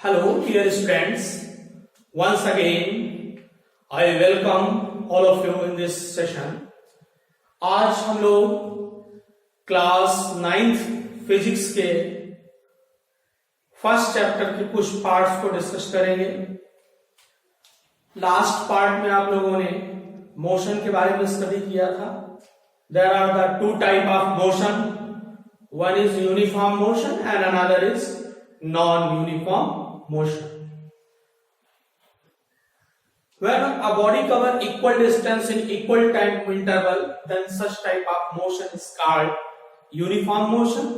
Hello, dear students. Once again, I welcome all of you in this session. आज हम लोग class 9th physics के first chapter के कुछ पार्ट्स को डिस्कस करेंगे। लास्ट पार्ट में आप लोगों ने मोशन के बारे में स्टडी किया था। There are the two type of motion. One is uniform motion and another is non-uniform motion. When a body cover equal distance in equal time interval, then such type of motion is called uniform motion.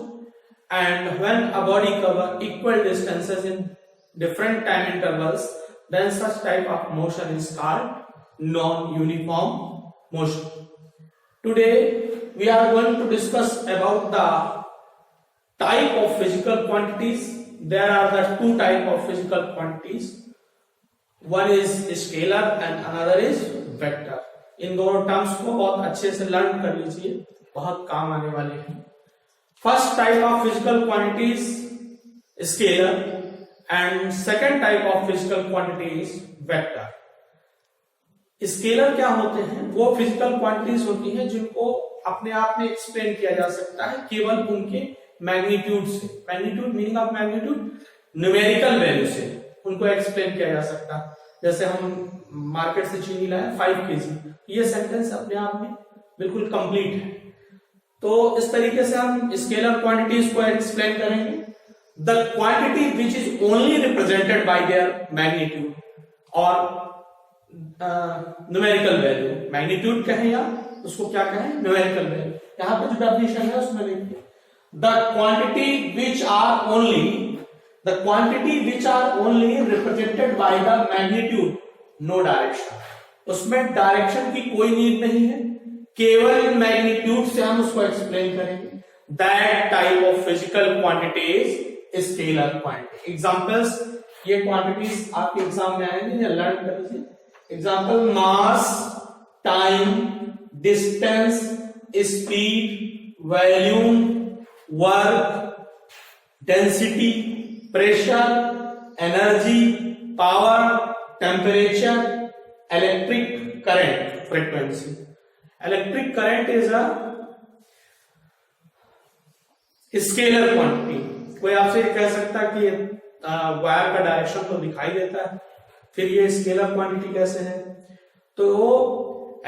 And when a body cover equal distances in different time intervals, then such type of motion is called non-uniform motion. Today we are going to discuss about the type of physical quantities. There are the two type of physical quantities. One is scalar and another is vector. इन दोनों terms को बहुत अच्छे से learn कर लीजिए, बहुत काम आने वाले हैं। First type of physical quantities scalar and second type of physical quantities vector. Scalar क्या होते हैं? वो फिजिकल क्वांटिटीज होती हैं जिनको अपने आप में एक्सप्लेन किया जा सकता है केवल उनके मैग्नीट्यूड से। Magnitude meaning of magnitude numerical value से उनको एक्सप्लेन किया जा सकता है। जैसे हम मार्केट से चीनी लाए 5 kg, ये सेंटेंस अपने आप में बिल्कुल कंप्लीट है। तो इस तरीके से हम स्केलर क्वांटिटीज को एक्सप्लेन करेंगे। The quantity which is only represented bye there magnitude और न्यूमेरिकल वैल्यू। मैग्नीट्यूड कहें या उसको क्या कहें, न्यूमेरिकल वैल्यू। यहां पे जो डेफिनेशन है उसमें लिखिए the quantity which are only represented by the magnitude, no direction. उसमें डायरेक्शन की कोई नीड नहीं है, केवल मैग्नीट्यूड से हम उसको एक्सप्लेन करेंगे। That type of physical quantities scalar quantity. Examples, ये क्वांटिटीज आपके एग्जाम में आएंगे या लर्न कर लीजिए। Example mass, time, distance, speed, volume, work, density, pressure, energy, power, temperature, electric current, frequency. Electric current is a scalar quantity. कोई आपसे कह सकता है कि वायर का डायरेक्शन तो दिखाई देता है, फिर ये स्केलर क्वांटिटी कैसे है? तो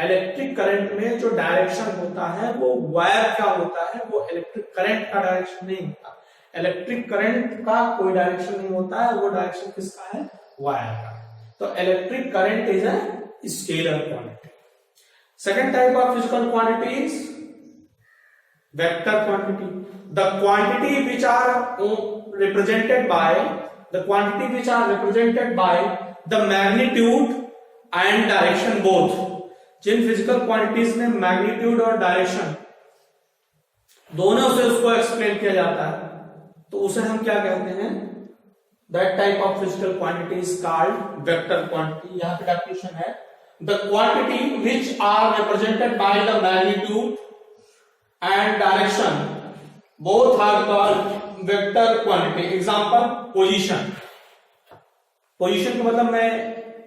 इलेक्ट्रिक करंट में जो डायरेक्शन होता है वो वायर का होता है, वो इलेक्ट्रिक करंट का डायरेक्शन नहीं होता। इलेक्ट्रिक करंट का कोई डायरेक्शन नहीं होता है, वो डायरेक्शन किसका है? वायर का। तो electric current is a scalar quantity. Second type of physical quantity is vector quantity. The quantity which are represented by the magnitude and direction both. जिन फिजिकल क्वांटिटीज में मैग्नीट्यूड और डायरेक्शन दोनों से उसको एक्सप्लेन किया जाता है, तो उसे हम क्या कहते हैं? That type of physical quantity is called vector quantity. यहां पे डेफिनेशन है the quantity which are represented by the magnitude and direction both are called vector quantity. Example, position. Position का मतलब मैं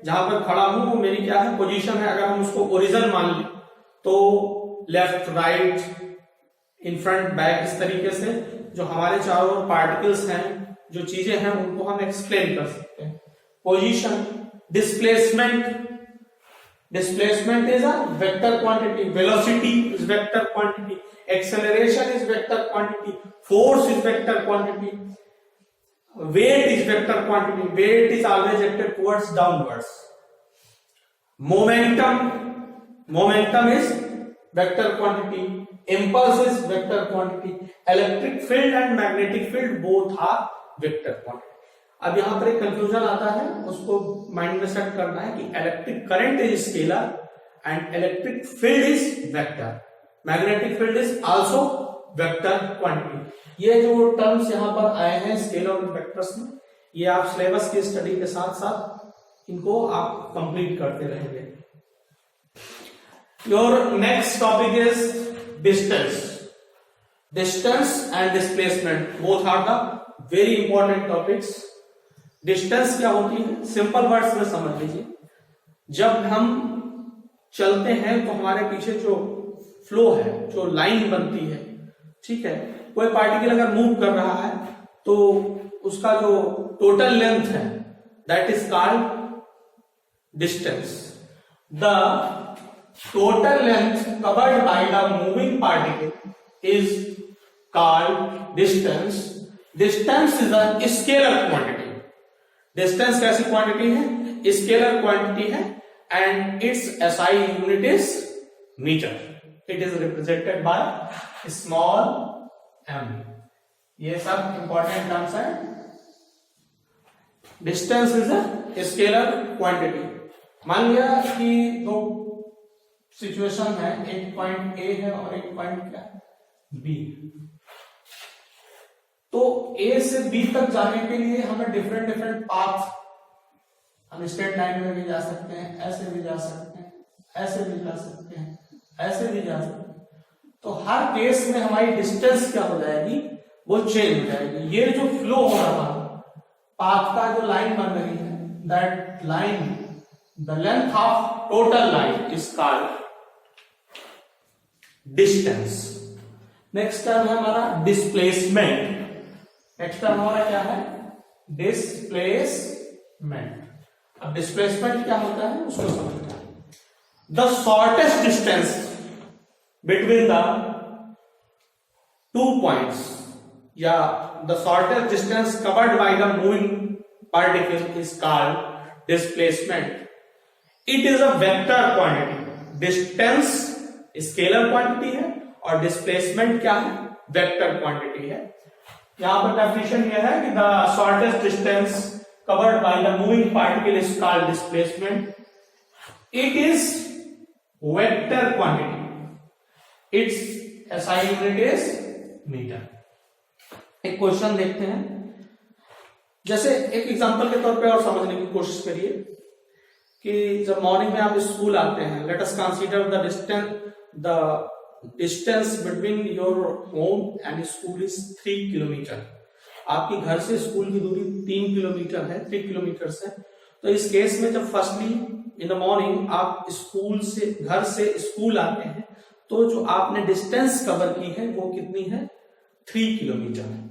जहां पर खड़ा हूं वो मेरी क्या है? पोजीशन है। अगर हम उसको ओरिजिन मान लें तो left, right, in front, back, इस तरीके से जो हमारे चारों पार्टिकल्स हैं, जो चीजें हैं, उनको हम एक्सप्लेन कर सकते हैं। Position. Displacement is a vector quantity. Velocity is vector quantity. Acceleration is vector quantity. Force is vector quantity. Weight is vector quantity. Weight is always acted towards downwards. Momentum is vector quantity. Impulse is vector quantity. Electric field and magnetic field both are vector quantity. अब यहां पर एक confusion आता है, उसको mind में set करना है कि electric current is scalar and electric field is vector, magnetic field is also vector quantity. ये जो टर्म्स यहां पर आए हैं स्केलर और वेक्टर्स में, ये आप सिलेबस की स्टडी के साथ साथ इनको आप कंप्लीट करते रहेंगे। Your next topic is distance. Distance and displacement both are the very important topics. Distance क्या होती है, सिंपल वर्ड्स में समझ लीजिए। जब हम चलते हैं तो हमारे पीछे जो फ्लो है, जो लाइन बनती है, ठीक है, कोई पार्टिकल अगर मूव कर रहा है तो उसका जो टोटल लेंथ है that is called distance. The total length covered by the moving particle is called distance. Distance is a scalar quantity. Distance कैसी क्वांटिटी है, स्केलर क्वांटिटी है, and its SI unit is meter. It is represented by small m. ये सब important terms है। Distance is a scalar quantity. मान लिया कि दो सिचुएशन है, एक पॉइंट A है और एक पॉइंट क्या B। तो A से B तक जाने के लिए हमें डिफरेंट पाथ, हम स्ट्रेट लाइन में भी जा सकते हैं, ऐसे भी जा सकते हैं, ऐसे भी जा सकते हैं, ऐसे भी जा सकते हैं। तो हर केस में हमारी डिस्टेंस क्या हो जाएगी, वो चेंज हो जाएगी। ये जो फ्लो हो रहा है, पाथ का जो लाइन बन रही है, that line, the length of total line is called distance. Next term है हमारा डिस्प्लेसमेंट। नेक्स्ट टर्म हमारा क्या है, डिस्प्लेसमेंट। अब डिस्प्लेसमेंट क्या होता है उसको समझते हैं। The shortest distance between the two points या the shortest distance covered by the moving particle is called displacement. It is a vector quantity. Distance scalar quantity है और डिस्प्लेसमेंट क्या है, वेक्टर क्वांटिटी है। यहां पर डेफिनेशन यह है कि the shortest distance covered by the moving particle is called displacement. It is vector quantity. Its SI unit is meter. एक क्वेश्चन देखते हैं, जैसे एक एग्जांपल के तौर पे और समझने की कोशिश करिए कि जब मॉर्निंग में आप स्कूल आते हैं, let us consider the distance between your home and school is 3 kilometre. आपके घर से स्कूल की दूरी 3 किलोमीटर है, 3 किलोमीटर है। तो इस केस में जब फर्स्टली इन द मॉर्निंग आप स्कूल से, घर से स्कूल आते हैं, तो जो आपने डिस्टेंस कवर की है वो कितनी है, 3 किलोमीटर है।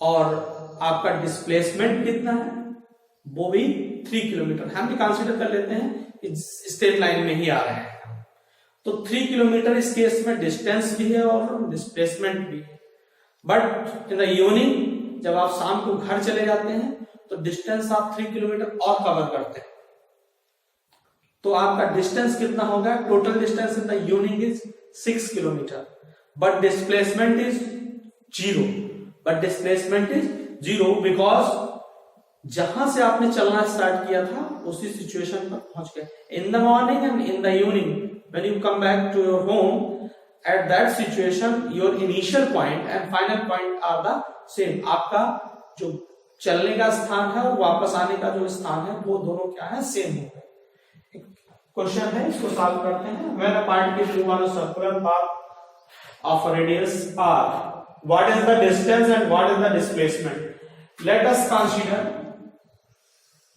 और आपका डिस्प्लेसमेंट कितना है, वो भी 3 किलोमीटर। हम भी कंसीडर कर लेते हैं स्ट्रेट लाइन में ही आ रहे हैं। तो 3 किलोमीटर इस केस में डिस्टेंस भी है और डिस्प्लेसमेंट भी है। बट इन द इवनिंग जब आप शाम को घर चले जाते हैं तो डिस्टेंस आप 3 किलोमीटर और कवर करते हैं। तो आपका डिस्टेंस कितना होगा, total distance in the evening is 6 kilometre, but displacement is 0। But displacement is 0 because जहां से आपने चलना स्टार्ट किया था उसी सिचुएशन पर पहुंच गए। In the morning and in the evening when you come back to your home, at that situation your initial point and final point are the same। आपका जो चलने का स्थान है और वापस आने का जो स्थान है वो दोनों क्या है, सेम होगा। क्वेश्चन है, इसको सॉल्व करते हैं। when a particle move on a circular path of a radius r, what is the distance and what is the displacement? Let us consider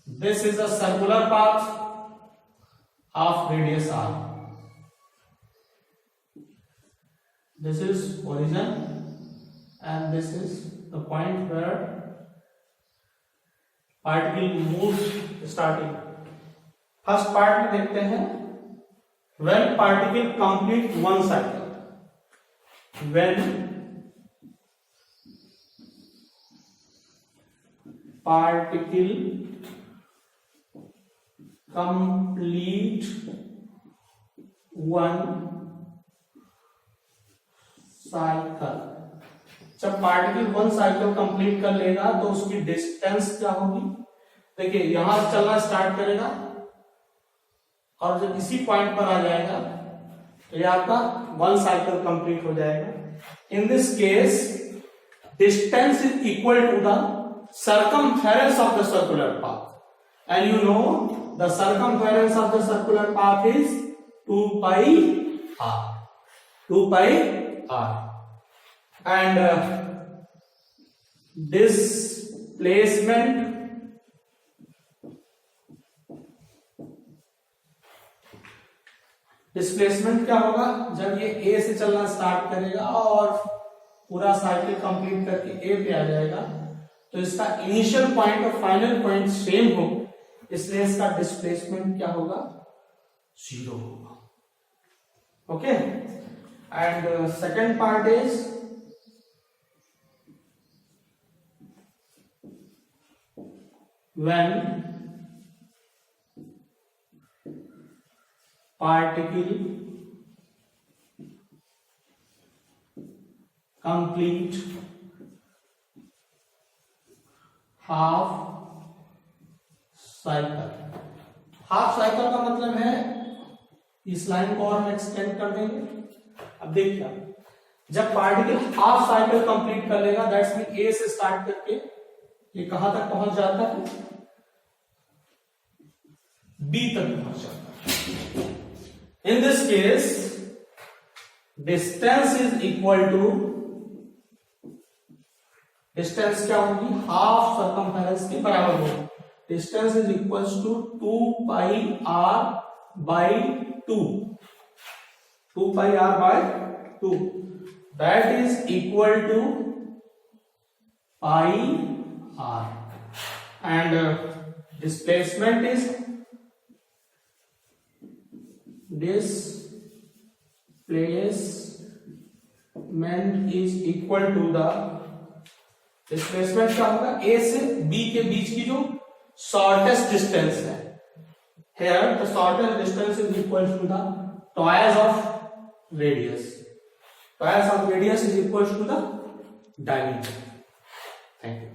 this is a circular path of radius r. This is origin and this is the point where particle moves starting. First part में देखते हैं, when particle complete one cycle, when particle complete one cycle. जब particle 1 cycle complete कर लेगा तो उसकी distance क्या होगी, देखिए यहां से चलना स्टार्ट करेगा और जब इसी पॉइंट पर आ जाएगा तो ये आपका 1 साइकिल कंप्लीट हो जाएगा। In this case distance is equal to the circumference of the circular path, and you know the circumference of the circular path is 2 pi r, 2 pi r, and this displacement क्या होगा, जब ये ए से चलना start करेगा और पूरा cycle complete करके ए पे आ जाएगा, तो इसका इनिशियल पॉइंट और फाइनल पॉइंट सेम हो, इसलिए इसका डिस्प्लेसमेंट क्या होगा, 0 होगा. Okay. And second part is when particle complete half cycle. Half cycle का मतलब है, इस लाइन को और हम एक्सटेंड कर देंगे. अब देखिए, जब पार्टिकल हाफ साइकिल कंप्लीट कर लेगा, दैट्स मीन ए से स्टार्ट करके ये कहां तक पहुंच जाता है, बी तक पहुंच जाता है. In this case distance is equal to, distance क्या होगी, हाफ सर्कमफेरेंस के बराबर होगी. Distance is equal to 2 pi r by 2, 2 pi r by 2, that is equal to pi r. And displacement is equal to the displacement क्या होगा, a से b के बीच की जो शॉर्टेस्ट डिस्टेंस है. Here the shortest distance is equal to the twice of radius. Twice of radius is equal to the diameter. Thank you.